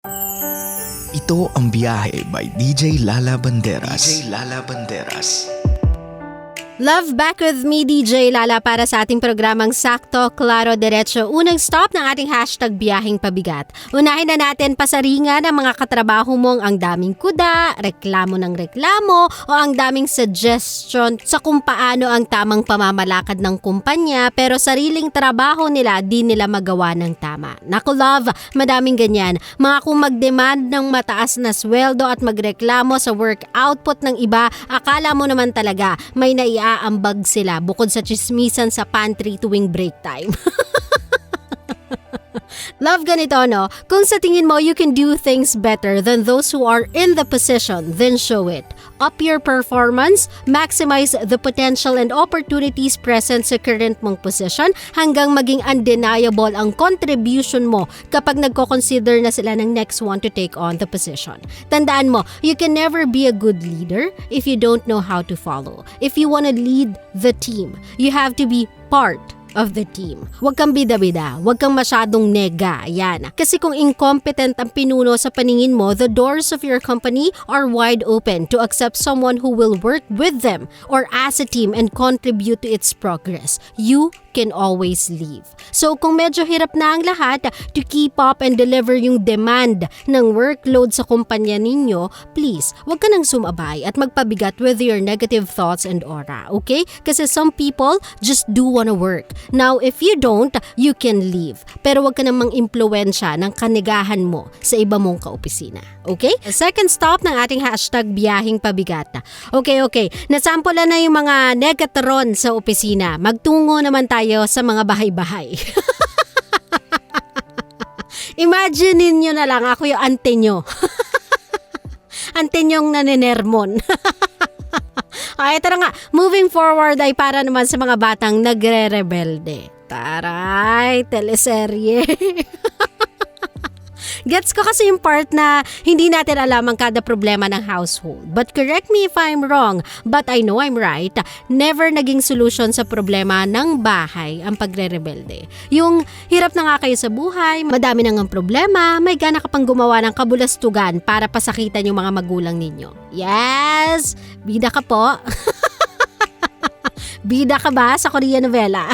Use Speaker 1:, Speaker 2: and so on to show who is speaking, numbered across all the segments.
Speaker 1: Ito ang Biyahe by DJ Lala Banderas. DJ Lala Banderas.
Speaker 2: Love back with me, DJ Lala, para sa ating programang Sakto, Klaro, Diretso. Unang stop ng ating hashtag Biyaheng Pabigat. Unahin na natin pasaringan ang mga katrabaho mong ang daming kuda, reklamo ng reklamo, o ang daming suggestion sa kung paano ang tamang pamamalakad ng kumpanya, pero sariling trabaho nila di nila magawa ng tama. Naku love, madaming ganyan. Mga kung mag-demand ng mataas na sweldo at magreklamo sa work output ng iba, akala mo naman talaga may naiaambag sila bukod sa chismisan sa pantry tuwing break time. Love, ganito no? Kung sa tingin mo you can do things better than those who are in the position, then show it. Up your performance, maximize the potential and opportunities present sa current mong position hanggang maging undeniable ang contribution mo kapag nagko-consider na sila ng next one to take on the position. Tandaan mo, you can never be a good leader if you don't know how to follow. If you want to lead the team, you have to be part of the team. Huwag kang bida-bida, huwag kang masyadong nega, yan. Kasi kung incompetent ang pinuno sa paningin mo, the doors of your company are wide open to accept someone who will work with them or as a team and contribute to its progress. You can always leave. So kung medyo hirap na ang lahat to keep up and deliver yung demand ng workload sa kumpanya ninyo, please, huwag ka nang sumabay at magpabigat with your negative thoughts and aura, okay? Kasi some people just do wanna work. Now, if you don't, you can leave. Pero huwag ka namang impluwensya ng kanigahan mo sa iba mong kaopisina, okay? Second stop ng ating hashtag Biyaheng Pabigat. Okay. Nasampulan na yung mga negatron sa opisina. Magtungo naman tayo sa mga bahay-bahay. Imagine ninyo na lang ako yung ante nyo. Ante nyong naninermon. Ito na nga, moving forward ay para naman sa mga batang nagre-rebelde. Taray, teleserye. Gets ko kasi yung part na hindi natin alam ang kada problema ng household. But correct me if I'm wrong, but I know I'm right. Never naging solution sa problema ng bahay ang pagre-rebelde. Yung hirap na nga kayo sa buhay, madami nang ang problema, may gana ka pang gumawa ng kabulastugan para pasakitan yung mga magulang ninyo. Yes! Bida ka po. Bida ka ba sa Korean novela?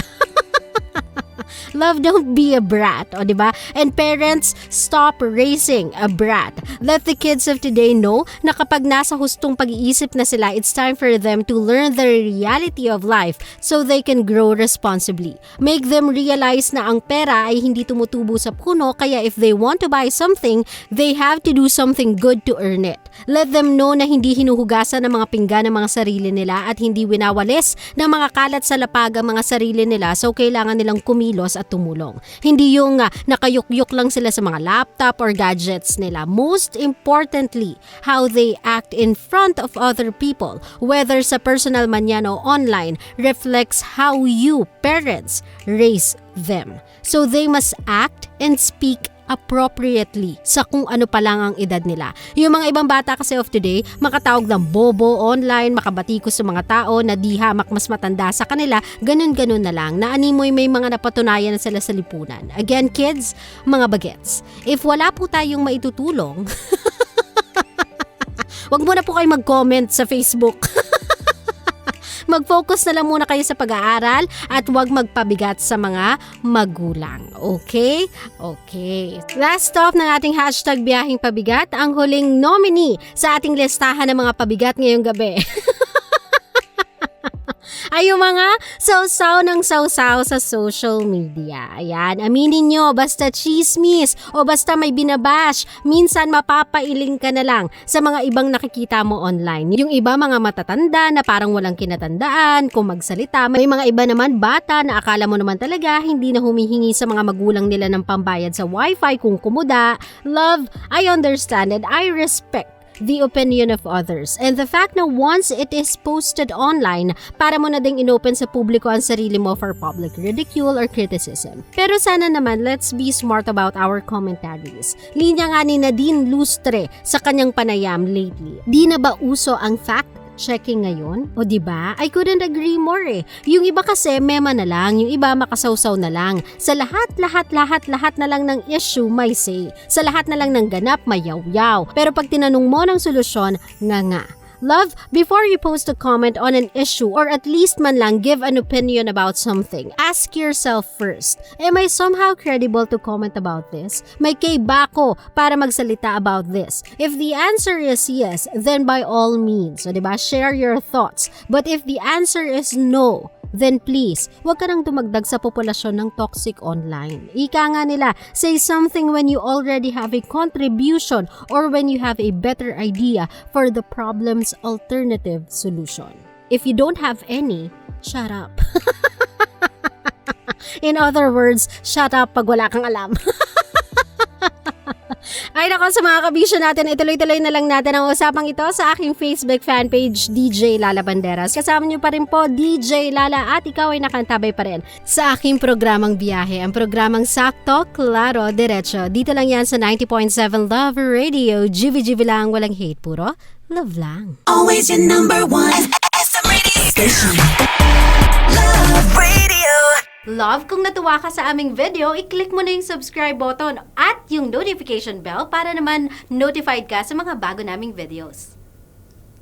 Speaker 2: Love, don't be a brat, o diba? And parents, stop raising a brat. Let the kids of today know na kapag nasa hustong pag-iisip na sila, it's time for them to learn the reality of life so they can grow responsibly. Make them realize na ang pera ay hindi tumutubo sa puno, kaya if they want to buy something, they have to do something good to earn it. Let them know na hindi hinuhugasan ng mga pinggan ng mga sarili nila at hindi winawalis ng mga kalat sa lapag ang mga sarili nila, so kailangan nilang kumilos at tumulong. Hindi yung nakayukyuk lang sila sa mga laptop or gadgets nila. Most importantly, how they act in front of other people, whether sa personal man yan o online, reflects how you, parents, raise them. So they must act and speak appropriately sa kung ano pa lang ang edad nila. Yung mga ibang bata kasi of today, makatawag ng bobo online, makabatikos sa mga tao na di hamak mas matanda sa kanila, ganun-ganun na lang, na animoy may mga napatunayan na sila sa lipunan. Again kids, mga bagets, if wala po tayong maitutulong, wag muna po kayo mag-comment sa Facebook. Mag-focus na lang muna kayo sa pag-aaral at huwag magpabigat sa mga magulang. Okay? Okay. Last stop ng ating hashtag Biyaheng Pabigat, ang huling nominee sa ating listahan ng mga pabigat ngayong gabi. Ay yung mga sausaw ng sausaw sa social media. Ayan, aminin nyo, basta chismis o basta may binabash, minsan mapapailing ka na lang sa mga ibang nakikita mo online. Yung iba mga matatanda na parang walang kinatandaan, kung magsalita. May mga iba naman bata na akala mo naman talaga hindi na humihingi sa mga magulang nila ng pambayad sa wifi kung kumuda. Love, I understand and I respect the opinion of others. And the fact na once it is posted online, para mo na ding inopen sa publiko ang sarili mo for public ridicule or criticism. Pero sana naman, let's be smart about our commentaries. Linya nga ni Nadine Lustre sa kanyang panayam lately. Di na ba uso ang fact checking ngayon. O diba? I couldn't agree more eh. Yung iba kasi mema na lang, yung iba makasawsaw na lang. Sa lahat na lang ng issue may say. Sa lahat na lang ng ganap may yaw-yaw. Pero pag tinanong mo ng solusyon, nga. Love, before you post a comment on an issue or at least man lang give an opinion about something, ask yourself first, am I somehow credible to comment about this? May kay ba ko para magsalita about this? If the answer is yes, then by all means, so diba, share your thoughts. But if the answer is no, then please, huwag ka nang dumagdag sa populasyon ng toxic online. Ika nga nila, say something when you already have a contribution or when you have a better idea for the problem's alternative solution. If you don't have any, shut up. In other words, shut up pag wala kang alam. Ay nako, sa mga kabisyo natin, ituloy-tuloy na lang natin ang usapang ito sa aking Facebook fanpage, DJ Lala Banderas. Kasama niyo pa rin po, DJ Lala, at ikaw ay nakantabay pa rin sa aking programang biyahe. Ang programang sakto, klaro, diretso. Dito lang yan sa 90.7 Love Radio. GV lang, walang hate, puro love lang.
Speaker 3: Always your number one SM radio station. Love Radio.
Speaker 2: Love, kung natuwa ka sa aming video, i-click mo na yung subscribe button at yung notification bell para naman notified ka sa mga bago naming videos.